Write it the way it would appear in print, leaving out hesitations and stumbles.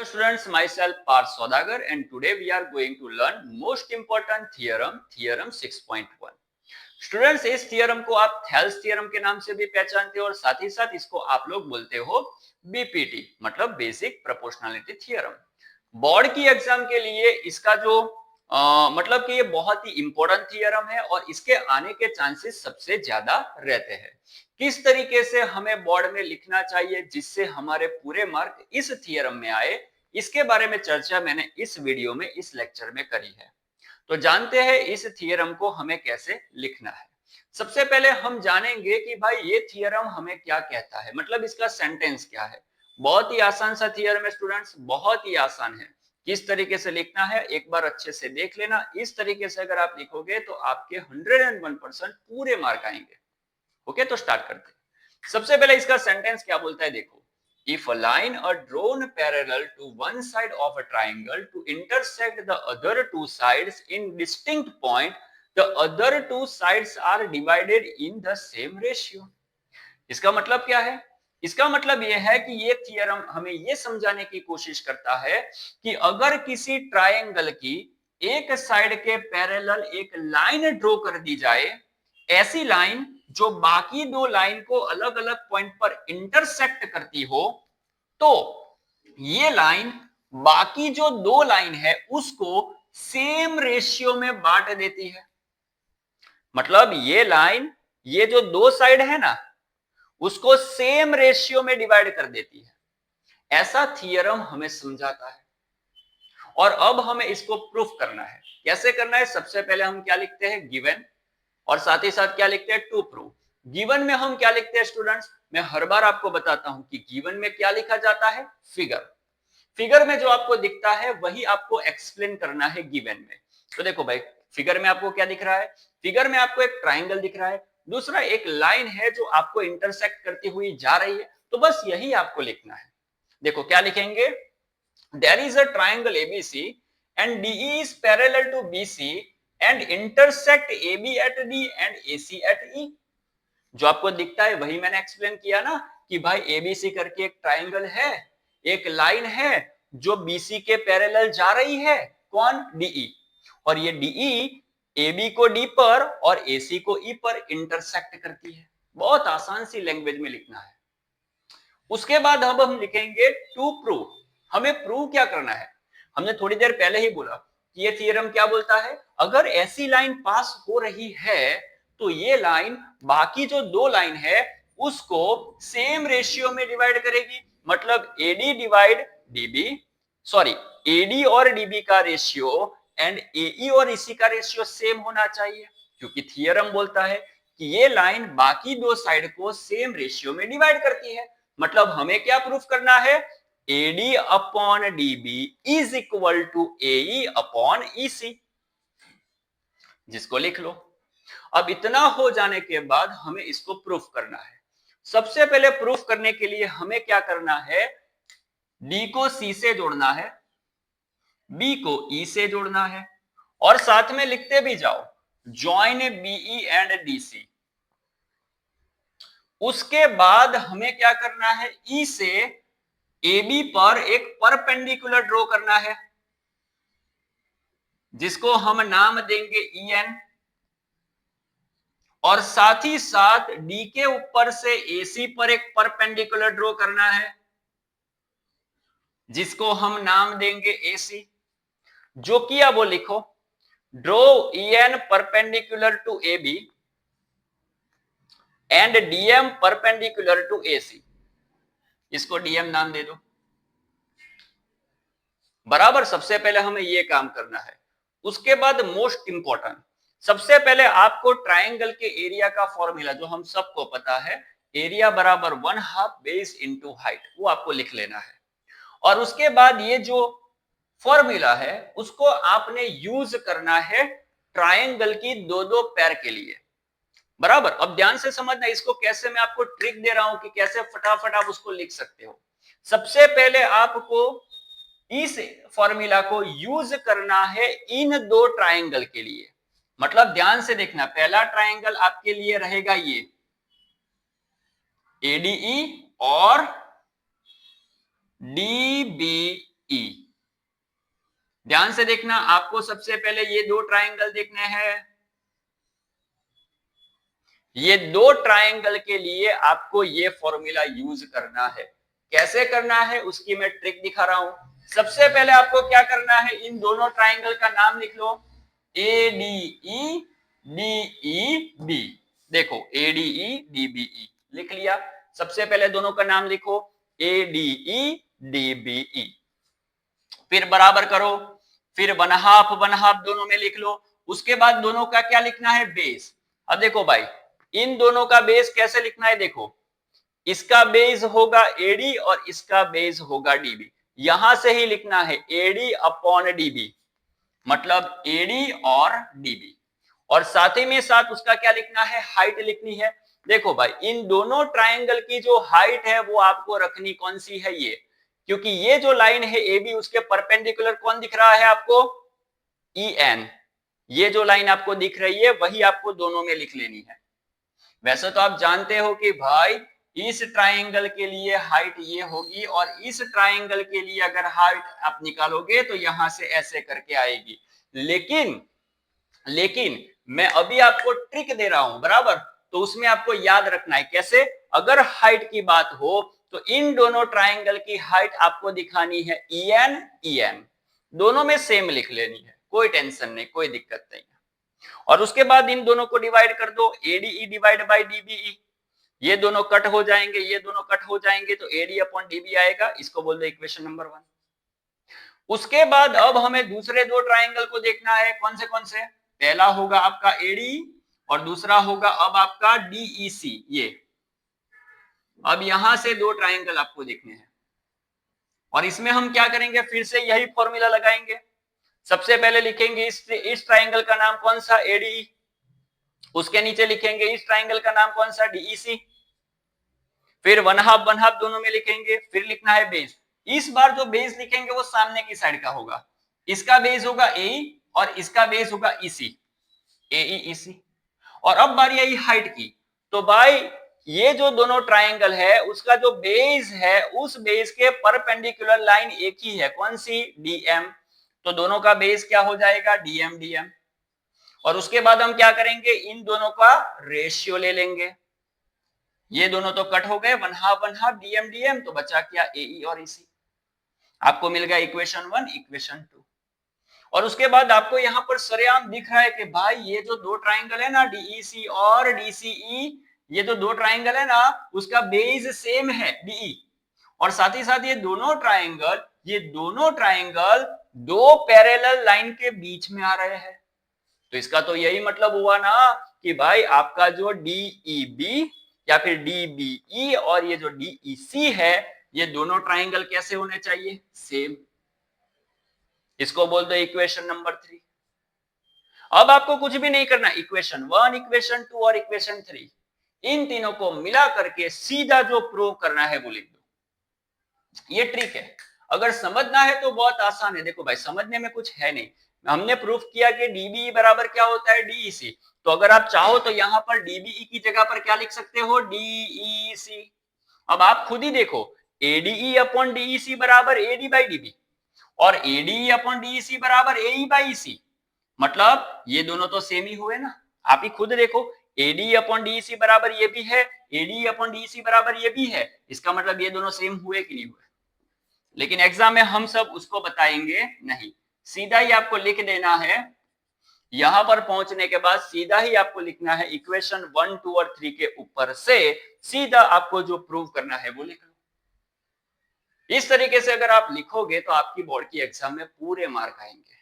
Hello students, myself Parth Saudagar and today we are going to learn most important theorem, theorem 6.1. Students इस theorem को आप Thales theorem के नाम से भी पहचानते हो और साथ ही साथ इसको आप लोग बोलते हो बीपीटी मतलब बेसिक प्रोपोर्शनलिटी थियरम। बोर्ड की एग्जाम के लिए इसका जो मतलब कि ये बहुत ही इंपॉर्टेंट थियरम है और इसके आने के चांसेस सबसे ज्यादा रहते हैं। किस तरीके से हमें बोर्ड में लिखना चाहिए जिससे हमारे पूरे मार्क इस थियरम में आए, इसके बारे में चर्चा मैंने इस वीडियो में इस लेक्चर में करी है। तो जानते हैं इस थियरम को हमें कैसे लिखना है। सबसे पहले हम जानेंगे कि भाई ये थियरम हमें क्या कहता है, मतलब इसका सेंटेंस क्या है। बहुत ही आसान सा थियरम है स्टूडेंट्स, बहुत ही आसान है। किस तरीके से लिखना है एक बार अच्छे से देख लेना। इस तरीके से अगर आप लिखोगे तो आपके 101% पूरे मार्क आएंगे। ओके, तो स्टार्ट करते हैं। सबसे पहले इसका सेंटेंस क्या बोलता है देखो। If a line are drawn parallel to one side of a triangle to intersect the other two sides in distinct point, the other two sides are divided in the same ratio. इसका मतलब क्या है? इसका मतलब यह है कि ये थियरम हमें ये समझाने की कोशिश करता है कि अगर किसी ट्रायंगल की एक साइड के पैरेलल एक लाइन ड्रॉ कर दी जाए, ऐसी लाइन जो बाकी दो लाइन को अलग अलग पॉइंट पर इंटरसेक्ट करती हो, तो ये लाइन बाकी जो दो लाइन है उसको सेम रेशियो में बांट देती है। मतलब ये लाइन, ये जो दो साइड है ना, उसको सेम रेशियो में डिवाइड कर देती है। ऐसा थियरम हमें समझाता है और अब हमें इसको प्रूफ करना है। कैसे करना है? सबसे पहले हम क्या लिखते हैं, गिवन, और साथ ही साथ क्या लिखते हैं, टू प्रूव। गिवन में हम क्या लिखते हैं स्टूडेंट्स, मैं हर बार आपको बताता हूं कि गिवन में क्या लिखा जाता है, फिगर। फिगर में जो आपको दिखता है वही आपको एक्सप्लेन करना है गिवन में। तो देखो भाई, फिगर में आपको क्या दिख रहा है? फिगर में आपको एक ट्राइंगल दिख रहा है, दूसरा एक लाइन है जो आपको इंटरसेक्ट करती हुई जा रही है। तो बस यही आपको लिखना है। देखो क्या लिखेंगे, there is a triangle ABC and DE is parallel to BC and intersect AB at D and AC at E। जो आपको दिखता है वही मैंने एक्सप्लेन किया ना कि भाई एबीसी करके एक ट्राइंगल है, एक लाइन है जो बीसी के पैरेलल जा रही है, कौन, डीई, और ये डीई एबी को डी पर और एसी को ई पर इंटरसेक्ट करती है। बहुत आसान सी लैंग्वेज में लिखना है। उसके बाद अब हम लिखेंगे टू प्रूव। हमें प्रूव क्या करना है? हमने थोड़ी देर पहले ही बोला कि ये थियरम क्या बोलता है, अगर ऐसी लाइन पास हो रही है तो ये लाइन बाकी जो दो लाइन है उसको सेम रेशियो में डिवाइड करेगी। मतलब AD divide DB, sorry, AD और डीबी का रेशियो एंड एई और इसी का रेशियो सेम होना चाहिए, क्योंकि थियरम बोलता है कि ये लाइन बाकी दो साइड को सेम रेशियो में डिवाइड करती है। मतलब हमें क्या प्रूफ करना है, AD upon DB is equal to AE upon EC, जिसको लिख लो। अब इतना हो जाने के बाद हमें इसको प्रूफ करना है। सबसे पहले प्रूफ करने के लिए हमें क्या करना है, डी को सी से जोड़ना है, बी को ई से जोड़ना है, और साथ में लिखते भी जाओ जॉइन बीई एंड डीसी। उसके बाद हमें क्या करना है, ई से AB पर एक परपेंडिकुलर ड्रॉ करना है जिसको हम नाम देंगे EN, और साथ ही साथ D के ऊपर से AC पर एक परपेंडिकुलर ड्रॉ करना है जिसको हम नाम देंगे AC। जो किया वो लिखो, draw EN perpendicular to AB and DM perpendicular to AC। इसको DM नाम दे दो। बराबर, सबसे पहले हमें ये काम करना है। उसके बाद मोस्ट इंपॉर्टेंट, सबसे पहले आपको ट्राइंगल के एरिया का फॉर्मूला जो हम सबको पता है, एरिया बराबर 1/2 बेस इनटू हाइट, वो आपको लिख लेना है। और उसके बाद ये जो फॉर्मूला है उसको आपने यूज करना है ट्राइंगल की दो दो पैर के लिए। बराबर, अब ध्यान से समझना इसको, कैसे मैं आपको ट्रिक दे रहा हूं कि कैसे फटाफट आप उसको लिख सकते हो। सबसे पहले आपको इस फॉर्मूला को यूज करना है इन दो ट्राइंगल के लिए। मतलब ध्यान से देखना, पहला ट्राइंगल आपके लिए रहेगा ये एडीई और डीबीई, ध्यान से देखना, आपको सबसे पहले ये दो ट्राइंगल देखने हैं। ये दो ट्राइंगल के लिए आपको ये फॉर्मूला यूज करना है। कैसे करना है उसकी मैं ट्रिक दिखा रहा हूं। सबसे पहले आपको क्या करना है, इन दोनों ट्राइंगल का नाम लिख लो, A D E D E B. देखो A D E D B E लिख लिया। सबसे पहले दोनों का नाम लिखो, A D E D B E. फिर बराबर करो, फिर वन हाफ दोनों में लिख लो। उसके बाद दोनों का क्या लिखना है, बेस। अब देखो भाई, इन दोनों का बेस कैसे लिखना है, देखो इसका बेस होगा एडी और इसका बेस होगा डीबी। यहां से ही लिखना है एडी अपॉन डीबी, मतलब एडी और डीबी। और साथ ही में साथ उसका क्या लिखना है, हाइट लिखनी है। देखो भाई, इन दोनों ट्राइंगल की जो हाइट है वो आपको रखनी कौन सी है, ये, क्योंकि ये जो लाइन है ए बी, उसके परपेंडिकुलर कौन दिख रहा है आपको, ई एन। ये जो लाइन आपको दिख रही है वही आपको दोनों में लिख लेनी है। वैसे तो आप जानते हो कि भाई इस ट्राइंगल के लिए हाइट ये होगी और इस ट्राइंगल के लिए अगर हाइट आप निकालोगे तो यहां से ऐसे करके आएगी। लेकिन मैं अभी आपको ट्रिक दे रहा हूं, बराबर, तो उसमें आपको याद रखना है कैसे। अगर हाइट की बात हो तो इन दोनों ट्राइंगल की हाइट आपको दिखानी है ई एन, दोनों में सेम लिख लेनी है, कोई टेंशन नहीं, कोई दिक्कत नहीं। और उसके बाद इन दोनों को डिवाइड कर दो, एडीई डिवाइड बाई डीबीई। ये दोनों कट हो जाएंगे, ये दोनों कट हो जाएंगे, तो एडी अपॉन डीबी आएगा। इसको बोल दो इक्वेशन नंबर 1। उसके बाद अब हमें दूसरे दो ट्राइंगल को देखना है, कौन से। पहला होगा आपका एडी और दूसरा होगा अब आपका डीईसी। ये अब यहां से दो ट्राइंगल आपको देखने हैं और इसमें हम क्या करेंगे, फिर से यही फॉर्मूला लगाएंगे। सबसे पहले लिखेंगे इस ट्राइंगल का नाम कौन सा, एडी। उसके नीचे लिखेंगे इस ट्राइंगल का नाम कौन सा, डीईसी। फिर वन हाफ दोनों में लिखेंगे। फिर लिखना है बेस। इस बार जो बेस लिखेंगे वो सामने की साइड का होगा। इसका बेस होगा ए और इसका बेस होगा ईसी, एई ईसी। और अब बारी आई हाइट की, तो भाई ये जो दोनों ट्राइंगल है उसका जो बेस है उस बेस के परपेंडिकुलर लाइन एक ही है, कौन सी, डीएम। तो दोनों का बेस क्या हो जाएगा, डीएम डीएम। और उसके बाद हम क्या करेंगे, इन दोनों का रेशियो ले लेंगे। ये दोनों तो कट हो गए, वन हाफ डीएम डीएम, तो बचा क्या, एई और ईसी। आपको मिल गया इक्वेशन 1 इक्वेशन 2। और उसके बाद आपको यहां पर सरेआम दिख रहा है कि भाई ये जो दो ट्राइंगल है ना, डीईसी और डीसीई, ये जो दो ट्राइंगल है ना उसका बेस सेम है, डीई। और साथ ही साथ ये दोनों ट्राइंगल दो पैरेलल लाइन के बीच में आ रहे हैं। तो इसका तो यही मतलब हुआ ना कि भाई आपका जो डीईबी या फिर डीबीई और ये जो डीईसी है, ये दोनों ट्राइंगल कैसे होने चाहिए, सेम। इसको बोल दो इक्वेशन नंबर 3। अब आपको कुछ भी नहीं करना, इक्वेशन 1 इक्वेशन 2 और इक्वेशन 3 इन तीनों को मिला करके सीधा जो प्रूव करना है वो लिख दो। ये ट्रिक है, अगर समझना है तो बहुत आसान है। देखो भाई, समझने में कुछ है नहीं। हमने प्रूफ किया कि डीबीई बराबर क्या होता है, डीईसी। तो अगर आप चाहो तो यहां पर डीबीई की जगह पर क्या लिख सकते हो, डीईसी। अब आप खुद ही देखो, एडीई अपॉन डीईसी बराबर एडी बाई डीबी और एडीई अपॉन डीईसी बराबर एई बाई ईसी। मतलब ये दोनों तो सेम ही हुए ना। आप ही खुद देखो, एडी अपॉन डीईसी बराबर ये भी है, एडी अपॉन डीईसी बराबर ये भी है। इसका मतलब ये दोनों सेम हुए कि नहीं हुए। लेकिन एग्जाम में हम सब उसको बताएंगे नहीं, सीधा ही आपको लिख देना है। यहां पर पहुंचने के बाद सीधा ही आपको लिखना है इक्वेशन 1 2 और 3 के ऊपर से सीधा आपको जो प्रूव करना है वो लिख लो। इस तरीके से अगर आप लिखोगे तो आपकी बोर्ड की एग्जाम में पूरे मार्क आएंगे।